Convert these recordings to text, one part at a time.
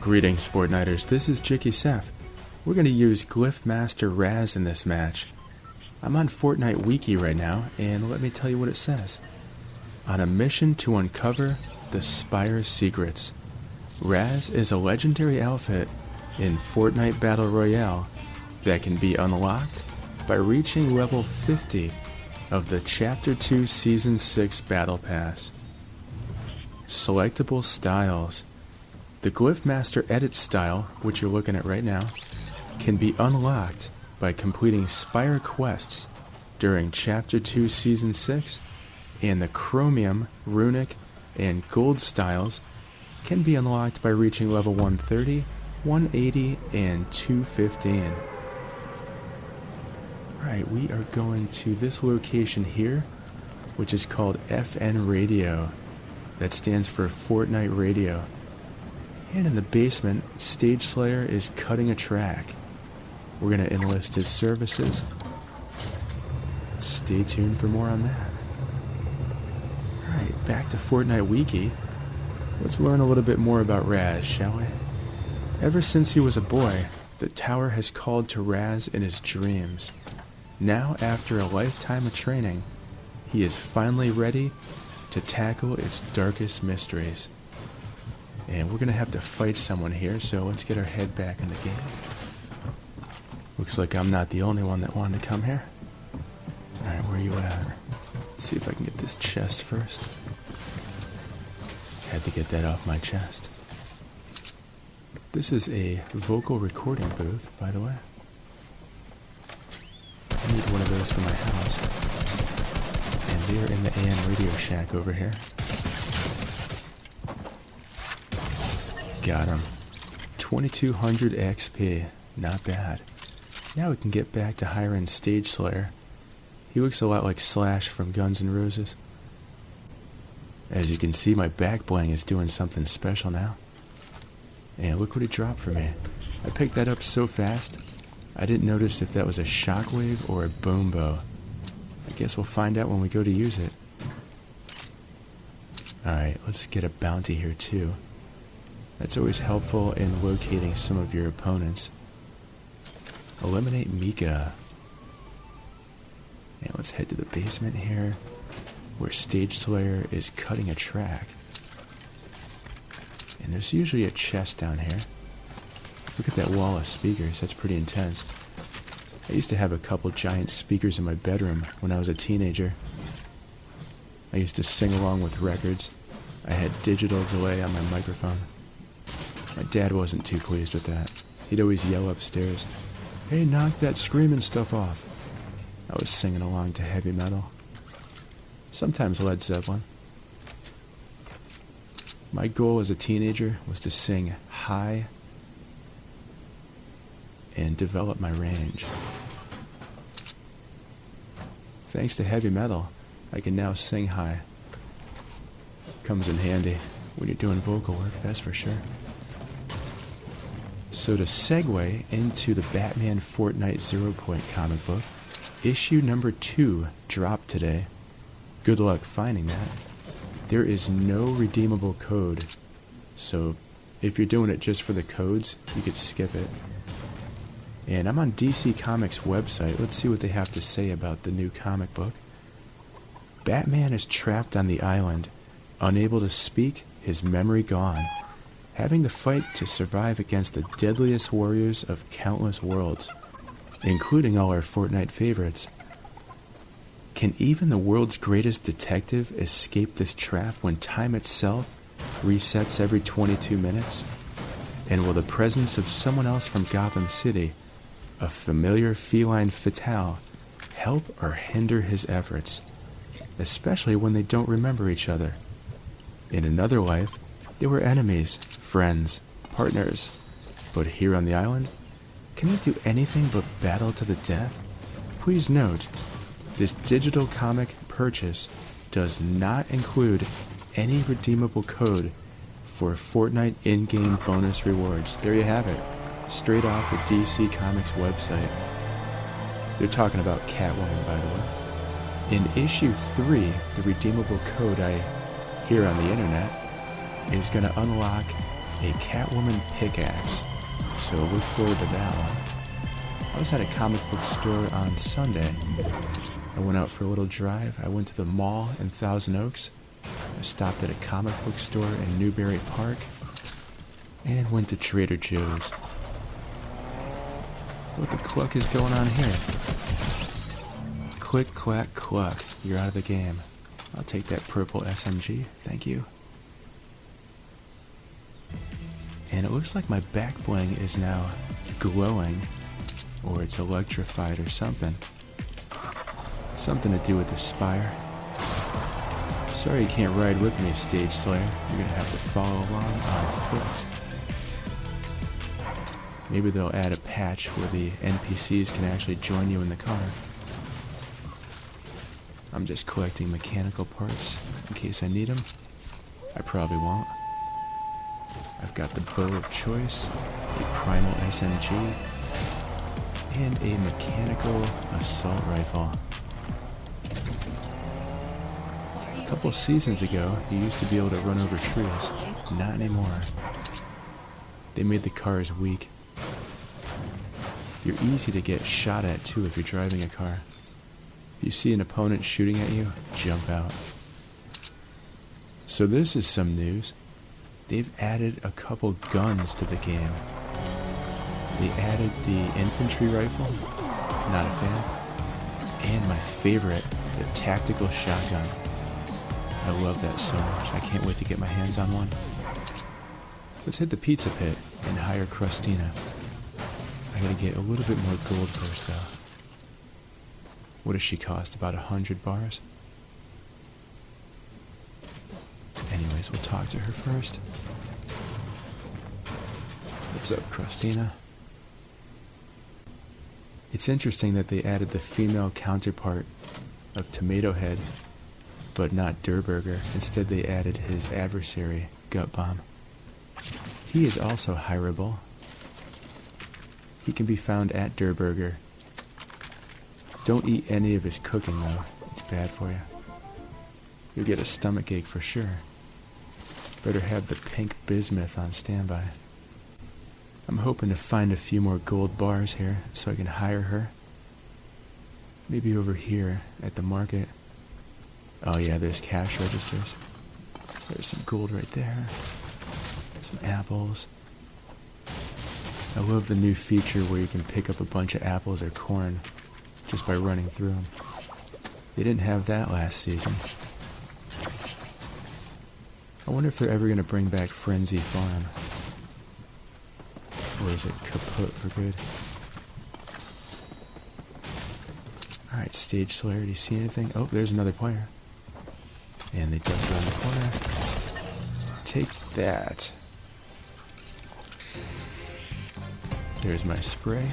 Greetings, Fortniters. This is JikkySef. We're going to use Glyph Master Raz in this match. I'm on Fortnite Wiki right now, and let me tell you what it says. On a mission to uncover the Spire secrets, Raz is a legendary outfit in Fortnite Battle Royale that can be unlocked by reaching level 50 of the Chapter 2 Season 6 Battle Pass. Selectable Styles. The Glyph Master Edit Style, which you're looking at right now, can be unlocked by completing Spire Quests during Chapter 2 Season 6, and the Chromium, Runic and Gold Styles can be unlocked by reaching level 130, 180, and 215. Alright, we are going to this location here, which is called FN Radio. That stands for Fortnite Radio. And in the basement, Stage Slayer is cutting a track. We're going to enlist his services. Stay tuned for more on that. Alright, back to Fortnite Wiki. Let's learn a little bit more about Raz, shall we? Ever since he was a boy, the tower has called to Raz in his dreams. Now, after a lifetime of training, he is finally ready to tackle its darkest mysteries. And we're going to have to fight someone here, so let's get our head back in the game. Looks like I'm not the only one that wanted to come here. Alright, where are you at? Let's see if I can get this chest first. Had to get that off my chest. This is a vocal recording booth, by the way. I need one of those for my house. And they're in the AM Radio Shack over here. Got him. 2200 XP. Not bad. Now we can get back to hiring Stage Slayer. He looks a lot like Slash from Guns N' Roses. As you can see, my back bling is doing something special now. And look what he dropped for me. I picked that up so fast, I didn't notice if that was a shockwave or a boom bow. I guess we'll find out when we go to use it. Alright, let's get a bounty here too. That's always helpful in locating some of your opponents. Eliminate Mika. And let's head to the basement here, where Stage Slayer is cutting a track. And there's usually a chest down here. Look at that wall of speakers, that's pretty intense. I used to have a couple giant speakers in my bedroom when I was a teenager. I used to sing along with records. I had digital delay on my microphone. My dad wasn't too pleased with that. He'd always yell upstairs, "Hey, knock that screaming stuff off." I was singing along to heavy metal. Sometimes Led Zeppelin. My goal as a teenager was to sing high and develop my range. Thanks to heavy metal, I can now sing high. Comes in handy when you're doing vocal work, that's for sure. So to segue into the Batman Fortnite 0 Point comic book, issue number 2 dropped today. Good luck finding that. There is no redeemable code, so if you're doing it just for the codes, you could skip it. And I'm on DC Comics' website. Let's see what they have to say about the new comic book. Batman is trapped on the island, unable to speak, his memory gone, having to fight to survive against the deadliest warriors of countless worlds, including all our Fortnite favorites. Can even the world's greatest detective escape this trap when time itself resets every 22 minutes? And will the presence of someone else from Gotham City, a familiar feline fatale, help or hinder his efforts, especially when they don't remember each other? In another life, they were enemies, friends, partners, but here on the island, can they do anything but battle to the death? Please note, this digital comic purchase does not include any redeemable code for Fortnite in-game bonus rewards. There you have it, straight off the DC Comics website. They're talking about Catwoman, by the way. In issue 3, the redeemable code I hear on the internet is going to unlock a Catwoman pickaxe, so look forward to that one. I was at a comic book store on Sunday. I went out for a little drive. I went to the mall in Thousand Oaks. I stopped at a comic book store in Newbury Park and went to Trader Joe's. What the cluck is going on here? Click, clack, cluck. You're out of the game. I'll take that purple SMG. Thank you. And it looks like my back bling is now glowing, or it's electrified or something. Something to do with the Spire. Sorry you can't ride with me, Stage Slayer. You're gonna have to follow along on foot. Maybe they'll add a patch where the NPCs can actually join you in the car. I'm just collecting mechanical parts in case I need them. I probably won't. I've got the bow of choice, a primal SMG, and a mechanical assault rifle. A couple seasons ago, you used to be able to run over trees. Not anymore. They made the cars weak. You're easy to get shot at too if you're driving a car. If you see an opponent shooting at you, jump out. So this is some news. They've added a couple guns to the game. They added the infantry rifle, not a fan, and my favorite, the tactical shotgun. I love that so much. I can't wait to get my hands on one. Let's hit the pizza pit and hire Crustina. I gotta get a little bit more gold first though. What does she cost? About 100 bars? Anyways, we'll talk to her first. What's up, Crustina? It's interesting that they added the female counterpart of Tomato Head, but not Durburger. Instead, they added his adversary, Gut Bomb. He is also hireable. He can be found at Durburger. Don't eat any of his cooking, though. It's bad for you. You'll get a stomach ache for sure. Better have the pink bismuth on standby. I'm hoping to find a few more gold bars here so I can hire her. Maybe over here at the market. Oh yeah, there's cash registers. There's some gold right there. Some apples. I love the new feature where you can pick up a bunch of apples or corn just by running through them. They didn't have that last season. I wonder if they're ever going to bring back Frenzy Farm. Or is it kaput for good? Alright, Stage Slayer, do you see anything? Oh, there's another player. And they ducked around the corner. Take that. There's my spray.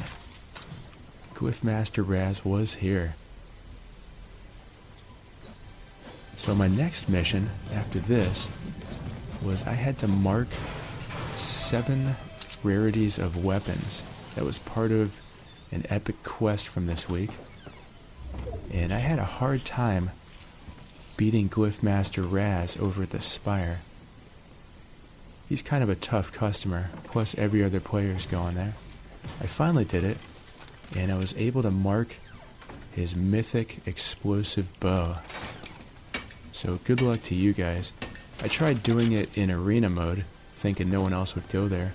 Glyph Master Raz was here. So my next mission after this was I had to mark 7 rarities of weapons. That was part of an epic quest from this week. And I had a hard time beating Glyph Master Raz over at the Spire. He's kind of a tough customer, plus every other player's going there. I finally did it, and I was able to mark his mythic explosive bow. So good luck to you guys. I tried doing it in arena mode, thinking no one else would go there,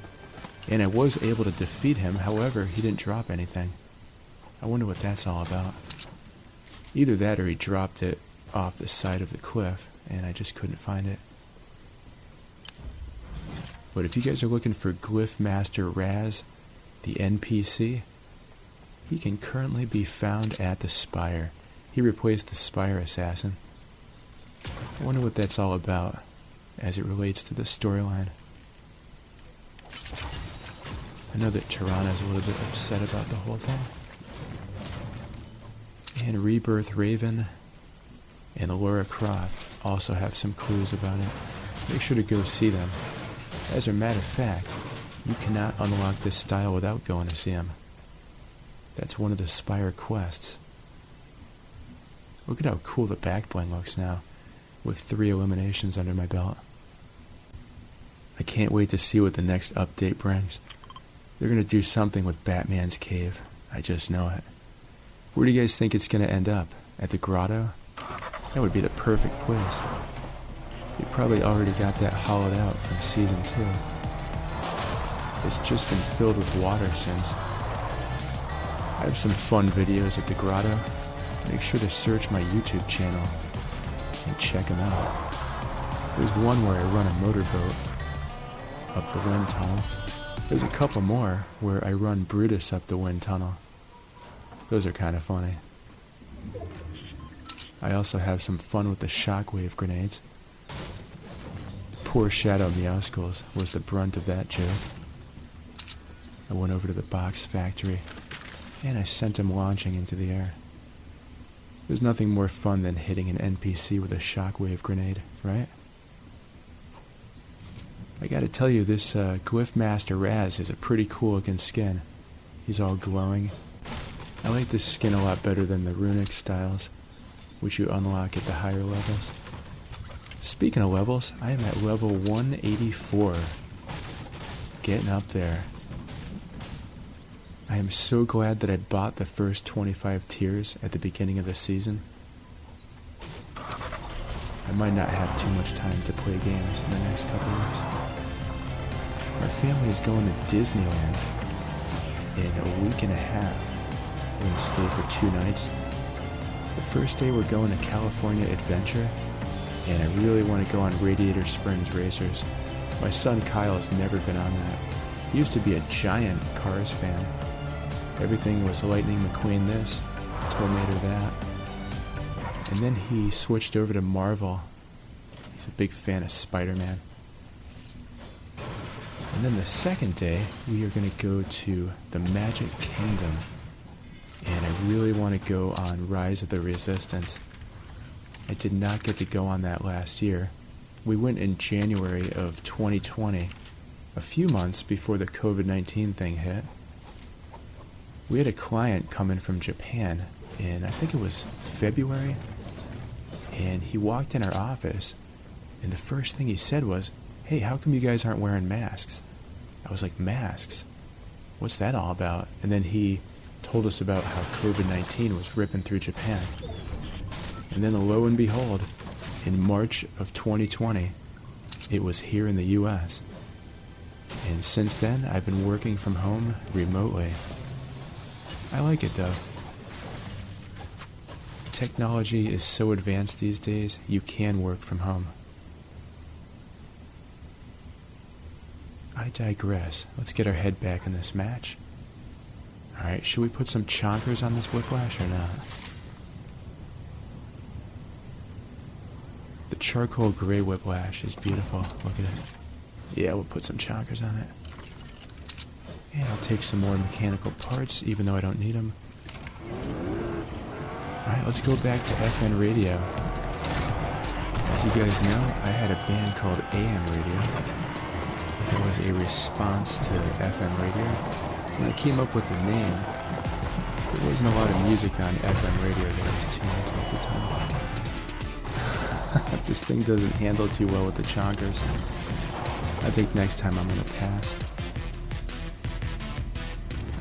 and I was able to defeat him. However, he didn't drop anything. I wonder what that's all about. Either that or he dropped it off the side of the cliff, and I just couldn't find it. But if you guys are looking for Glyph Master Raz, the NPC, he can currently be found at the Spire. He replaced the Spire Assassin. I wonder what that's all about as it relates to the storyline. I know that Tirana's a little bit upset about the whole thing. And Rebirth Raven and Laura Croft also have some clues about it. Make sure to go see them. As a matter of fact, you cannot unlock this style without going to see them. That's one of the Spire Quests. Look at how cool the back bling looks now, with 3 eliminations under my belt. I can't wait to see what the next update brings. They're going to do something with Batman's cave. I just know it. Where do you guys think it's going to end up? At the Grotto? That would be the perfect place. You probably already got that hollowed out from Season 2. It's just been filled with water since. I have some fun videos at the Grotto. Make sure to search my YouTube channel and check them out. There's one where I run a motorboat up the wind tunnel. There's a couple more where I run Brutus up the wind tunnel. Those are kind of funny. I also have some fun with the shockwave grenades. Poor Shadow Meowskulls was the brunt of that joke. I went over to the box factory and I sent him launching into the air. There's nothing more fun than hitting an NPC with a shockwave grenade, right? I gotta tell you, this Glyph Master Raz is a pretty cool looking skin. He's all glowing. I like this skin a lot better than the Runic Styles, which you unlock at the higher levels. Speaking of levels, I am at level 184. Getting up there. I am so glad that I bought the first 25 tiers at the beginning of the season. I might not have too much time to play games in the next couple weeks. My family is going to Disneyland in a week and a half. We're going to stay for 2 nights. The first day we're going to California Adventure, and I really want to go on Radiator Springs Racers. My son Kyle has never been on that. He used to be a giant Cars fan. Everything was Lightning McQueen this, Tornado that. And then he switched over to Marvel. He's a big fan of Spider-Man. And then the second day, we are going to go to the Magic Kingdom. And I really want to go on Rise of the Resistance. I did not get to go on that last year. We went in January of 2020, a few months before the COVID-19 thing hit. We had a client come in from Japan in, I think it was February, and he walked in our office, and the first thing he said was, "Hey, how come you guys aren't wearing masks?" I was like, "Masks? What's that all about?" And then he told us about how COVID-19 was ripping through Japan. And then lo and behold, in March of 2020, it was here in the US. And since then, I've been working from home remotely. I like it though. Technology is so advanced these days, you can work from home. I digress. Let's get our head back in this match. Alright, should we put some chonkers on this whiplash or not? The charcoal gray whiplash is beautiful. Look at it. Yeah, we'll put some chonkers on it. And I'll take some more mechanical parts, even though I don't need them. Alright, let's go back to FM radio. As you guys know, I had a band called AM Radio. It was a response to FM radio. When I came up with the name, there wasn't a lot of music on FM radio that I was tuned into at the time. This thing doesn't handle too well with the chonkers. I think next time I'm going to pass.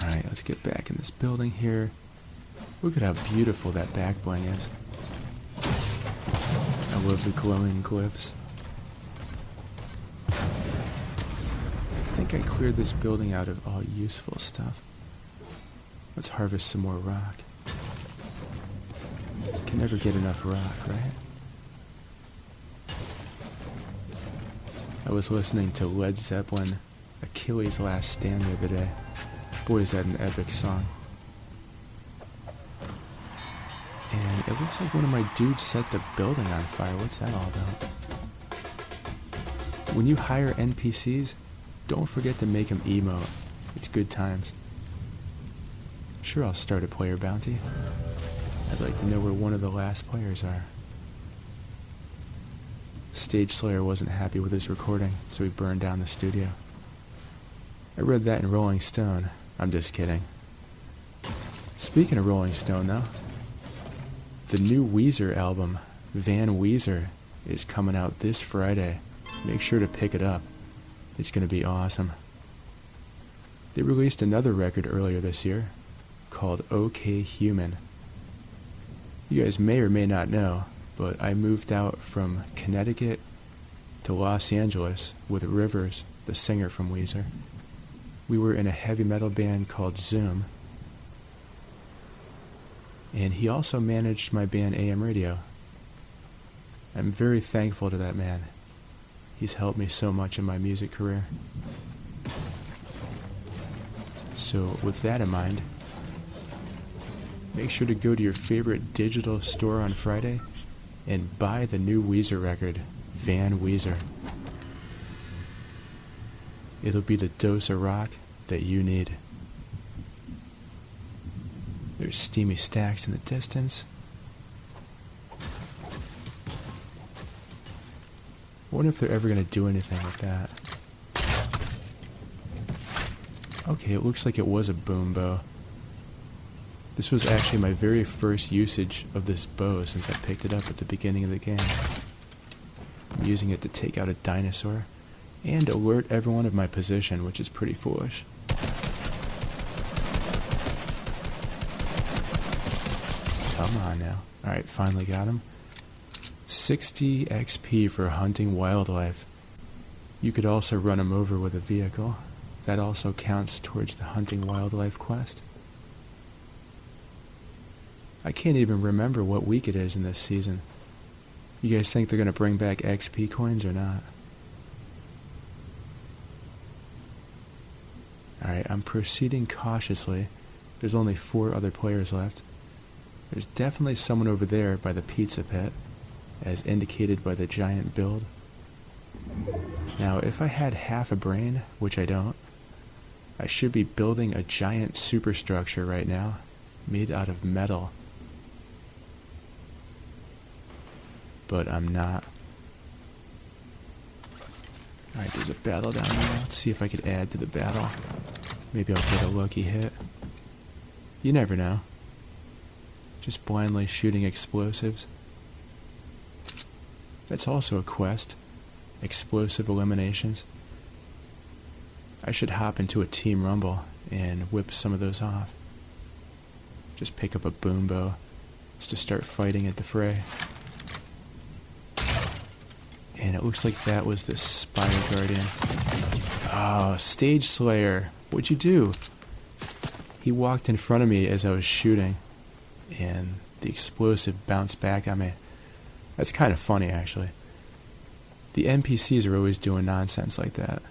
Alright, let's get back in this building here. Look at how beautiful that back bling is. I love the glowing glyphs. I think I cleared this building out of all useful stuff. Let's harvest some more rock. Can never get enough rock, right? I was listening to Led Zeppelin, Achilles' Last Stand the other day. Boy, is that an epic song. And it looks like one of my dudes set the building on fire. What's that all about? When you hire NPCs, don't forget to make them emote. It's good times. Sure, I'll start a player bounty. I'd like to know where one of the last players are. Stage Slayer wasn't happy with his recording, so he burned down the studio. I read that in Rolling Stone. I'm just kidding. Speaking of Rolling Stone, though, the new Weezer album, Van Weezer, is coming out this Friday. Make sure to pick it up. It's going to be awesome. They released another record earlier this year called OK Human. You guys may or may not know, but I moved out from Connecticut to Los Angeles with Rivers, the singer from Weezer. We were in a heavy metal band called Zoom, and he also managed my band AM Radio. I'm very thankful to that man. He's helped me so much in my music career. So with that in mind, make sure to go to your favorite digital store on Friday and buy the new Weezer record, Van Weezer. It'll be the dose of rock that you need. There's steamy stacks in the distance. I wonder if they're ever going to do anything with that. Okay, it looks like it was a boom bow. This was actually my very first usage of this bow since I picked it up at the beginning of the game. I'm using it to take out a dinosaur and alert everyone of my position, which is pretty foolish. Come on now. Alright, finally got him. 60 XP for hunting wildlife. You could also run him over with a vehicle. That also counts towards the hunting wildlife quest. I can't even remember what week it is in this season. You guys think they're going to bring back XP coins or not? Alright, I'm proceeding cautiously. There's only 4 other players left. There's definitely someone over there by the pizza pit, as indicated by the giant build. Now, if I had half a brain, which I don't, I should be building a giant superstructure right now, made out of metal. But I'm not. Alright, there's a battle down there. Let's see if I could add to the battle. Maybe I'll get a lucky hit. You never know. Just blindly shooting explosives. That's also a quest. Explosive eliminations. I should hop into a team rumble and whip some of those off. Just pick up a boom bow just to start fighting at the fray. And it looks like that was the Spire Guardian. Oh, Stage Slayer. What'd you do? He walked in front of me as I was shooting, and the explosive bounced back on me. That's kind of funny, actually. The NPCs are always doing nonsense like that.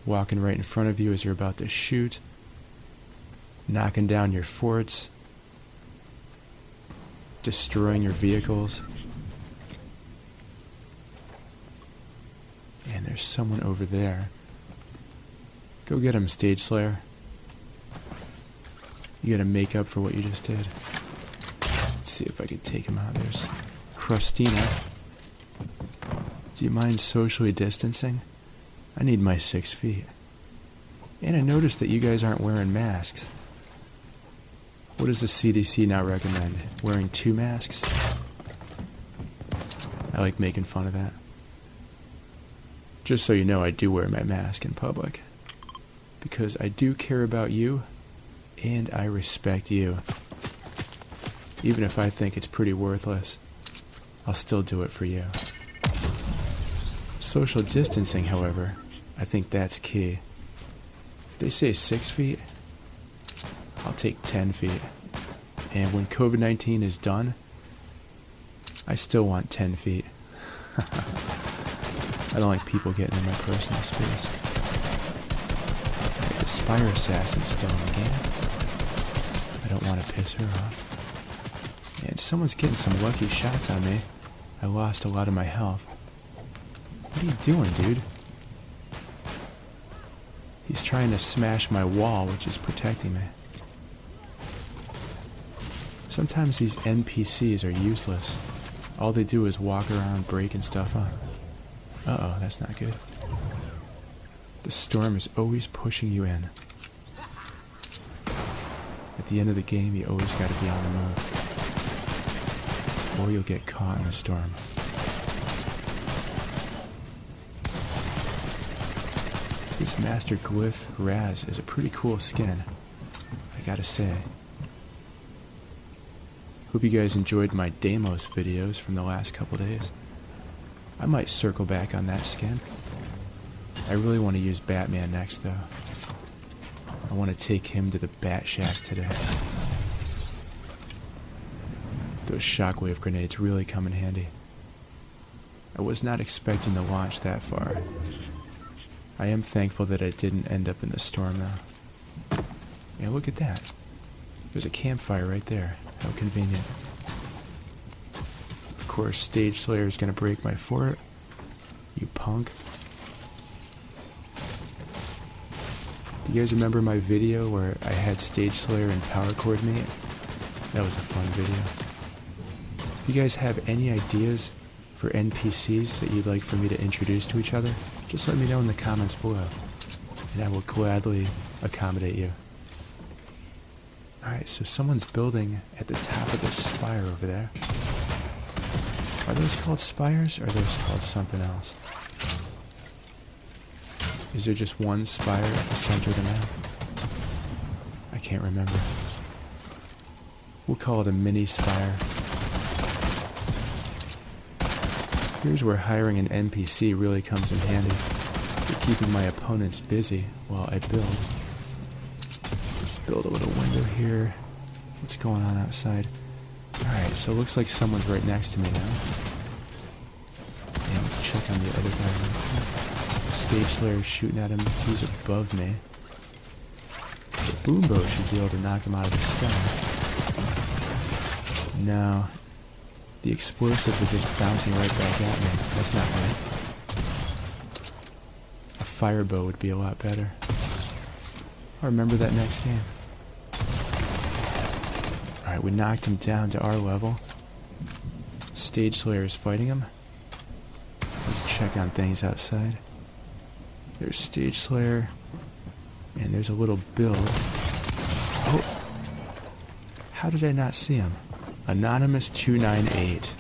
Walking right in front of you as you're about to shoot. Knocking down your forts. Destroying your vehicles. And there's someone over there. Go get him, Stage Slayer. You gotta make up for what you just did. Let's see if I can take him out. There's Crustina. Do you mind socially distancing? I need my 6 feet. And I noticed that you guys aren't wearing masks. What does the CDC now recommend? Wearing 2 masks? I like making fun of that. Just so you know, I do wear my mask in public. Because I do care about you, and I respect you. Even if I think it's pretty worthless, I'll still do it for you. Social distancing, however, I think that's key. They say 6 feet, I'll take 10 feet. And when COVID-19 is done, I still want 10 feet. I don't like people getting in my personal space. The Spire Assassin's still in the game. I don't want to piss her off. And someone's getting some lucky shots on me. I lost a lot of my health. What are you doing, dude? He's trying to smash my wall, which is protecting me. Sometimes these NPCs are useless. All they do is walk around breaking stuff up. Uh-oh, that's not good. The storm is always pushing you in. At the end of the game, you always gotta be on the move. Or you'll get caught in the storm. This Master Glyph Raz is a pretty cool skin, I gotta say. Hope you guys enjoyed my Deimos videos from the last couple days. I might circle back on that skin. I really want to use Batman next though. I want to take him to the Bat Shack today. Those shockwave grenades really come in handy. I was not expecting to launch that far. I am thankful that I didn't end up in the storm though. Yeah, look at that. There's a campfire right there. How convenient. Of course, Stage Slayer is going to break my fort. You punk. Do you guys remember my video where I had Stage Slayer and Power Coordinate? That was a fun video. If you guys have any ideas for NPCs that you'd like for me to introduce to each other, just let me know in the comments below, and I will gladly accommodate you. Alright, so someone's building at the top of this spire over there. Are those called spires, or are those called something else? Is there just one spire at the center of the map? I can't remember. We'll call it a mini spire. Here's where hiring an NPC really comes in handy for keeping my opponents busy while I build. Let's build a little window here. What's going on outside? Alright, so it looks like someone's right next to me now. Yeah, let's check on the other guy. Stage Slayer shooting at him. He's above me. The boom bow should be able to knock him out of the sky. No. The explosives are just bouncing right back at me. That's not right. A fire bow would be a lot better. I'll remember that next game. Alright, we knocked him down to our level. Stage Slayer is fighting him. Let's check on things outside. There's Stage Slayer, and there's a little build. Oh! How did I not see him? Anonymous 298.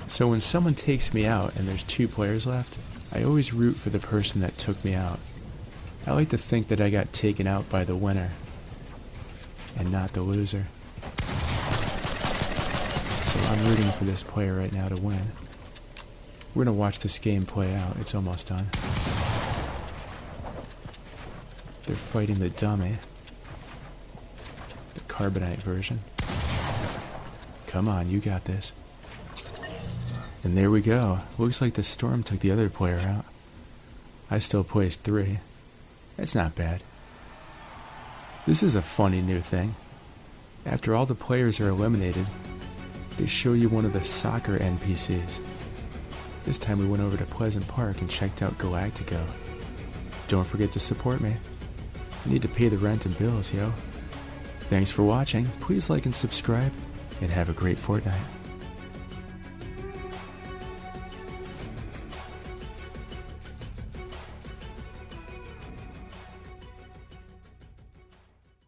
So when someone takes me out and there's 2 players left, I always root for the person that took me out. I like to think that I got taken out by the winner, and not the loser. So I'm rooting for this player right now to win. We're going to watch this game play out. It's almost done. They're fighting the dummy. The carbonite version. Come on, you got this. And there we go. Looks like the storm took the other player out. I still placed 3. That's not bad. This is a funny new thing. After all the players are eliminated, they show you one of the soccer NPCs. This time we went over to Pleasant Park and checked out Galactico. Don't forget to support me. I need to pay the rent and bills, yo. Thanks for watching. Please like and subscribe, and have a great Fortnite.